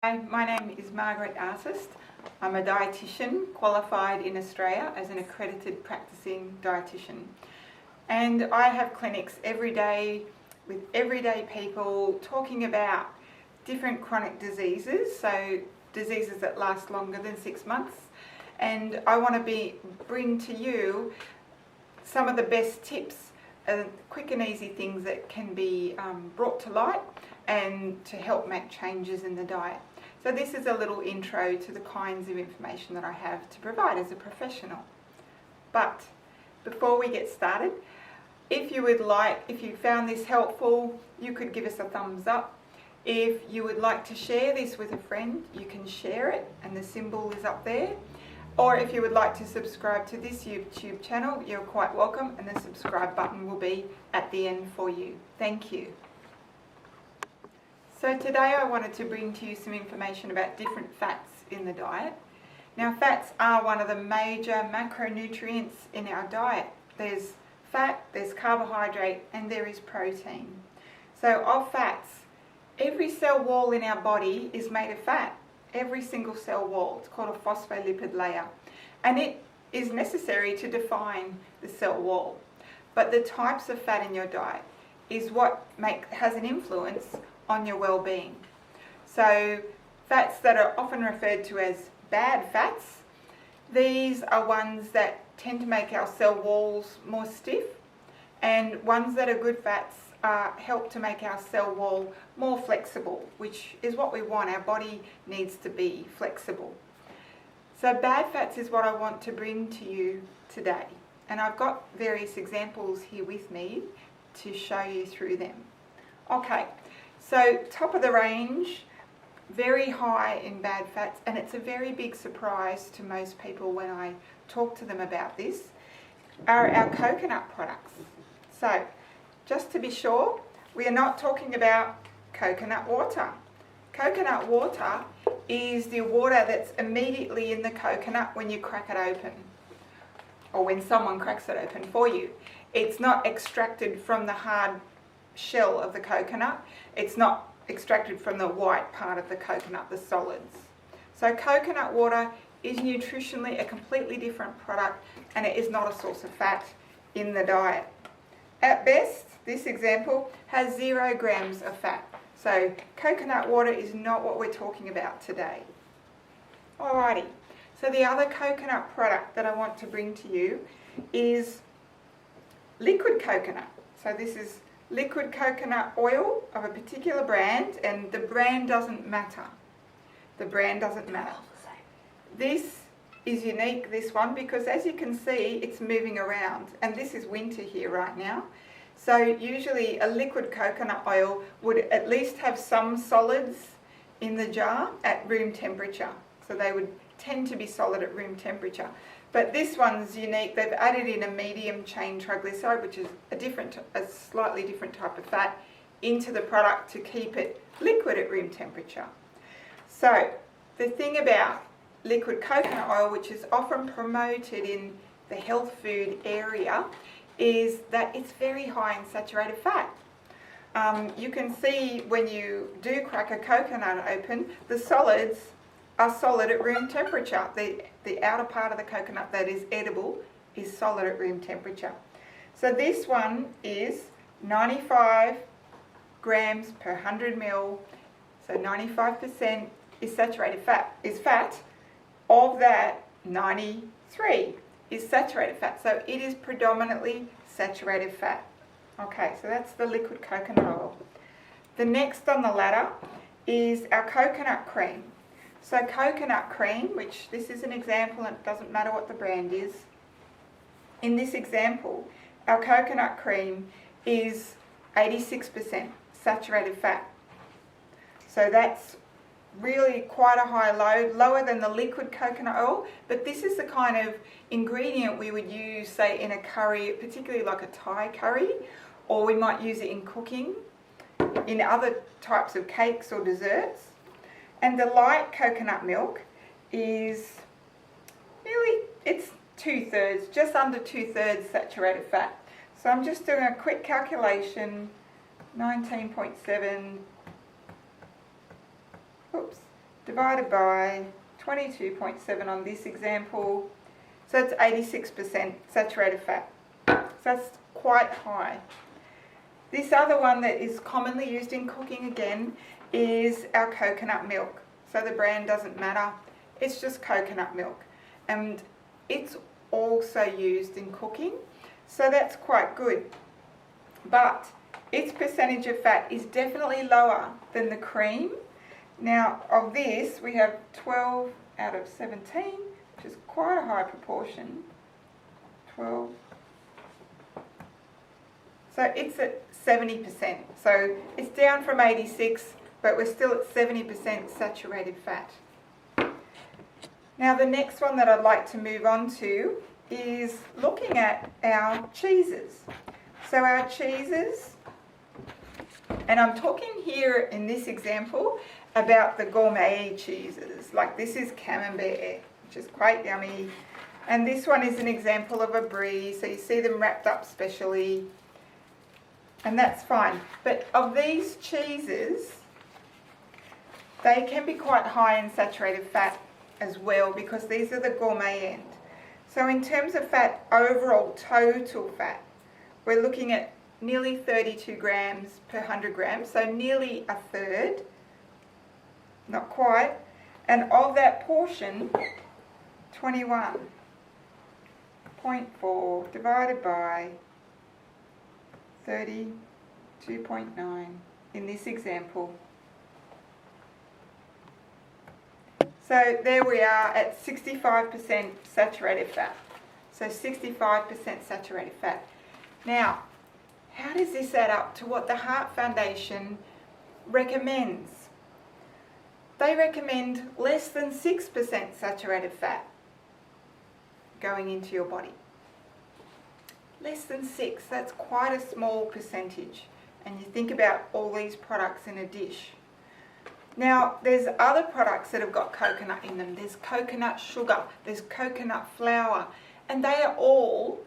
Hi, my name is Margaret. I'm a dietitian qualified in Australia as an accredited practicing dietitian, and I have clinics every day with everyday people talking about different chronic diseases, so diseases that last longer than 6 months, and I want to bring to you some of the best tips and quick and easy things that can be brought to light and to help make changes in the diet. So this is a little intro to the kinds of information that I have to provide as a professional. But before we get started, if you found this helpful, you could give us a thumbs up. If you would like to share this with a friend, you can share it and the symbol is up there. Or if you would like to subscribe to this YouTube channel, you're quite welcome, and the subscribe button will be at the end for you. Thank you. So today I wanted to bring to you some information about different fats in the diet. Now, fats are one of the major macronutrients in our diet. There's fat, there's carbohydrate, and there is protein. So of fats, every cell wall in our body is made of fat. Every single cell wall. It's called a phospholipid layer, and it is necessary to define the cell wall. But the types of fat in your diet is what has an influence on your well-being. So fats that are often referred to as bad fats, these are ones that tend to make our cell walls more stiff, and ones that are good fats help to make our cell wall more flexible, which is what we want. Our body needs to be flexible. So bad fats is what I want to bring to you today, and I've got various examples here with me to show you through them. Okay, so top of the range, very high in bad fats, and it's a very big surprise to most people when I talk to them about this, are our coconut products. So just to be sure, we are not talking about coconut water. Coconut water is the water that's immediately in the coconut when you crack it open, or when someone cracks it open for you. It's not extracted from the hard shell of the coconut. It's not extracted from the white part of the coconut, the solids. So coconut water is nutritionally a completely different product, and it is not a source of fat in the diet. At best, this example has 0 grams of fat. So coconut water is not what we're talking about today. Alrighty, so the other coconut product that I want to bring to you is liquid coconut. So this is liquid coconut oil of a particular brand, and the brand doesn't matter. The brand doesn't matter. This is unique, this one, because as you can see, it's moving around, and this is winter here right now. So usually a liquid coconut oil would at least have some solids in the jar at room temperature. So they would tend to be solid at room temperature. But this one's unique. They've added in a medium chain triglyceride, which is a slightly different type of fat, into the product to keep it liquid at room temperature. So the thing about liquid coconut oil, which is often promoted in the health food area, is that it's very high in saturated fat. You can see when you do crack a coconut open, the solids are solid at room temperature. The outer part of the coconut that is edible is solid at room temperature. So this one is 95 grams per 100 ml. So 95% is saturated fat. Of that, 93 is saturated fat. So it is predominantly saturated fat. Okay, so that's the liquid coconut oil. The next on the ladder is our coconut cream. So coconut cream, which this is an example, and it doesn't matter what the brand is. In this example, our coconut cream is 86% saturated fat. So that's really quite a high load, lower than the liquid coconut oil, but this is the kind of ingredient we would use, say, in a curry, particularly like a Thai curry, or we might use it in cooking, in other types of cakes or desserts. And the light coconut milk is really, it's 2/3, just under 2/3 saturated fat. So I'm just doing a quick calculation, 19.7 divided by 22.7 on this example. So it's 86% saturated fat. So that's quite high. This other one that is commonly used in cooking again is our coconut milk. So the brand doesn't matter, it's just coconut milk. And it's also used in cooking, so that's quite good. But its percentage of fat is definitely lower than the cream. Now of this we have 12 out of 17, which is quite a high proportion. 12. So it's at 70%. So it's down from 86, but we're still at 70% saturated fat. Now the next one that I'd like to move on to is looking at our cheeses. So our cheeses, and I'm talking here in this example about the gourmet cheeses. Like this is Camembert, which is quite yummy. And this one is an example of a brie, so you see them wrapped up specially. And that's fine. But of these cheeses, they can be quite high in saturated fat as well, because these are the gourmet end. So in terms of fat, overall total fat, we're looking at nearly 32 grams per 100 grams, so nearly a third, not quite. And of that portion, 21.4 divided by 32.9 in this example. So there we are at 65% saturated fat. So 65% saturated fat. Now, how does this add up to what the Heart Foundation recommends? They recommend less than 6% saturated fat going into your body. Less than 6, that's quite a small percentage. And you think about all these products in a dish. Now, there's other products that have got coconut in them. There's coconut sugar, there's coconut flour, and they are all,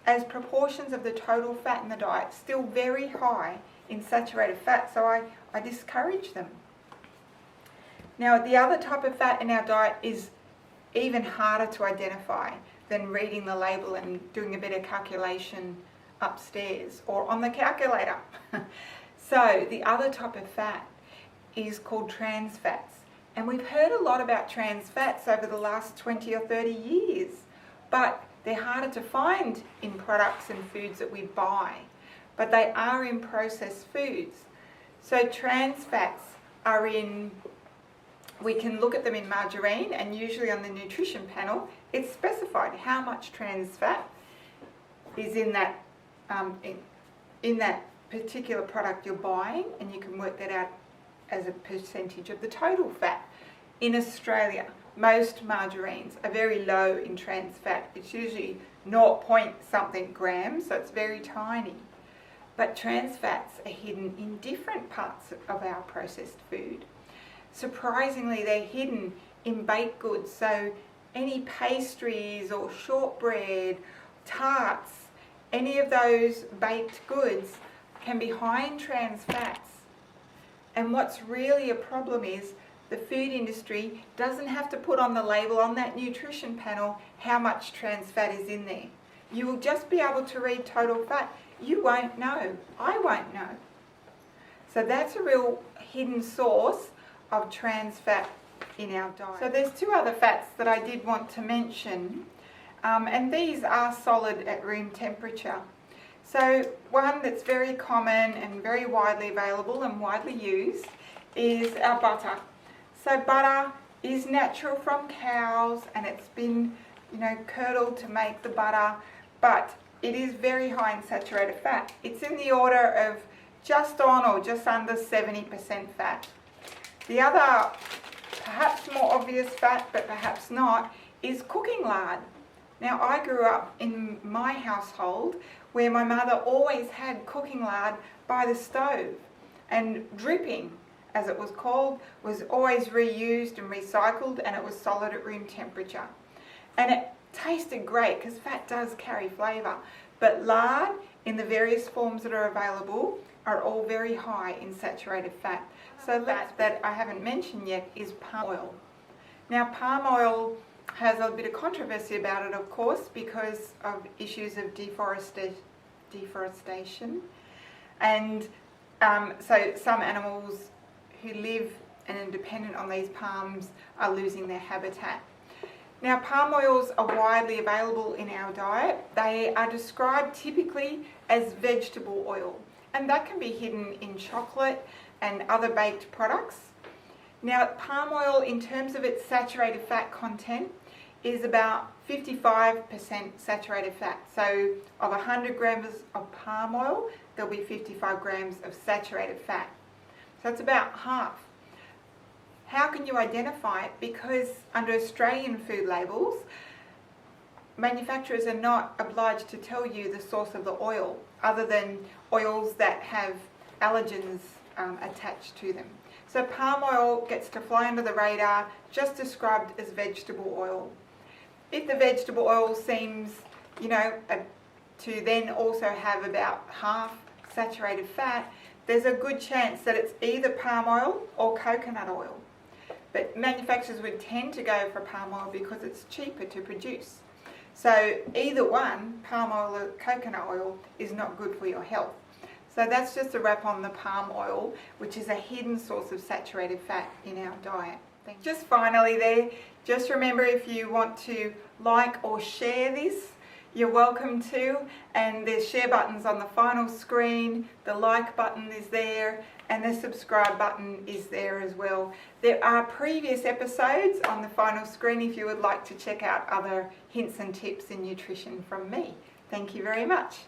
as proportions of the total fat in the diet, still very high in saturated fat, so I discourage them. Now, the other type of fat in our diet is even harder to identify than reading the label and doing a bit of calculation upstairs or on the calculator. So, the other type of fat is called trans fats. And we've heard a lot about trans fats over the last 20 or 30 years, but they're harder to find in products and foods that we buy, but they are in processed foods. So trans fats are in, we can look at them in margarine, and usually on the nutrition panel, it's specified how much trans fat is in that, in that particular product you're buying, and you can work that out as a percentage of the total fat. In Australia, most margarines are very low in trans fat. It's usually 0 point something grams, so it's very tiny. But trans fats are hidden in different parts of our processed food. Surprisingly, they're hidden in baked goods, so any pastries or shortbread, tarts, any of those baked goods can be high in trans fats. And what's really a problem is the food industry doesn't have to put on the label on that nutrition panel how much trans fat is in there. You will just be able to read total fat. You won't know. I won't know. So that's a real hidden source of trans fat in our diet. So there's two other fats that I did want to mention, and these are solid at room temperature. So one that's very common and very widely available and widely used is our butter. So butter is natural from cows, and it's been, curdled to make the butter, but it is very high in saturated fat. It's in the order of just on or just under 70% fat. The other, perhaps more obvious fat, but perhaps not, is cooking lard. Now, I grew up in my household where my mother always had cooking lard by the stove, and dripping, as it was called, was always reused and recycled, and it was solid at room temperature. And it tasted great because fat does carry flavour, But lard, in the various forms that are available, are all very high in saturated fat. So that I haven't mentioned yet is palm oil. Now palm oil has a bit of controversy about it, of course, because of issues of deforestation. And so some animals who live and are dependent on these palms are losing their habitat. Now palm oils are widely available in our diet. They are described typically as vegetable oil, and that can be hidden in chocolate and other baked products. Now palm oil, in terms of its saturated fat content, is about 55% saturated fat. So of 100 grams of palm oil, there'll be 55 grams of saturated fat. So that's about half. How can you identify it? Because under Australian food labels, manufacturers are not obliged to tell you the source of the oil, other than oils that have allergens attached to them. So palm oil gets to fly under the radar, just described as vegetable oil. If the vegetable oil seems, to then also have about half saturated fat, there's a good chance that it's either palm oil or coconut oil. But manufacturers would tend to go for palm oil because it's cheaper to produce. So either one, palm oil or coconut oil, is not good for your health. So that's just a wrap on the palm oil, which is a hidden source of saturated fat in our diet. Just finally there, just remember, if you want to like or share this, you're welcome to, and there's share buttons on the final screen, the like button is there, and the subscribe button is there as well. There are previous episodes on the final screen if you would like to check out other hints and tips in nutrition from me. Thank you very much.